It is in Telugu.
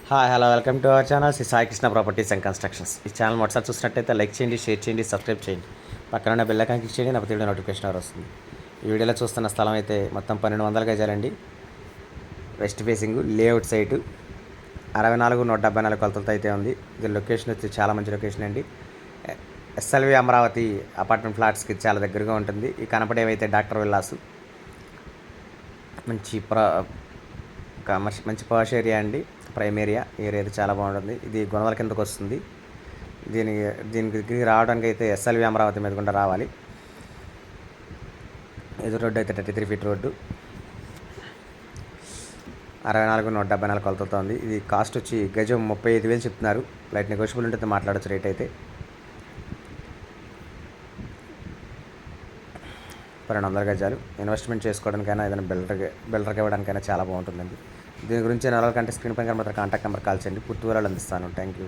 Hi hello welcome to our channel Sri Sai Krishna properties and constructions. ఈ ఛానల్ మొదటిసారి చూసినట్టయితే లైక్ చేయండి, షేర్ చేయండి, సబ్స్క్రైబ్ చేయండి. పక్కన ఉన్న బెల్ ఐకాన్ క్లిక్ చేయండి, నా ప్రతి నోటిఫికేషన్ వస్తుంది. ఈ వీడియోలో చూస్తున్న స్థలం అయితే మొత్తం 1200 గజాలండి. వెస్ట్ ఫేసింగ్ లేఅవుట్ సైటు 64,174 కొలతలతో అయితే ఉంది. ఇది లొకేషన్ వచ్చి చాలా మంచి లొకేషన్ అండి. ఎస్ఎల్వి అమరావతి అపార్ట్మెంట్ ఫ్లాట్స్కి చాలా దగ్గరగా ఉంటుంది. ఈ కనపడేవైతే డాక్టర్ విల్లాసు మంచి మంచి పాష్ ఏరియా అండి. ప్రైమ్ ఏరియా అయితే చాలా బాగుంటుంది. ఇది గుణదల కిందకు వస్తుంది. దీనికి రావడానికి అయితే ఎస్ఎల్వి అమరావతి మీద కూడా రావాలి. ఎదురు రోడ్డు అయితే 33 ఫీట్ రోడ్డు, 64,174 కొలతలతో ఉంది. ఇది కాస్ట్ వచ్చి గజం 35,000 చెప్తున్నారు. లైట్ నెగోషియబుల్ ఉంటుంది, మాట్లాడచ్చు రేట్ అయితే. 1200 గజాలు ఇన్వెస్ట్మెంట్ చేసుకోవడానికైనా ఏదైనా బిల్డర్కి ఇవ్వడానికైనా చాలా బాగుంటుందండి. దీని గురించి 4 కంటే స్క్రీన్ పైన మాత్రం కాంటాక్ట్ నెంబర్ కాల్ చేయండి, పూర్తి వివరాలు అందిస్తాను. Thank you.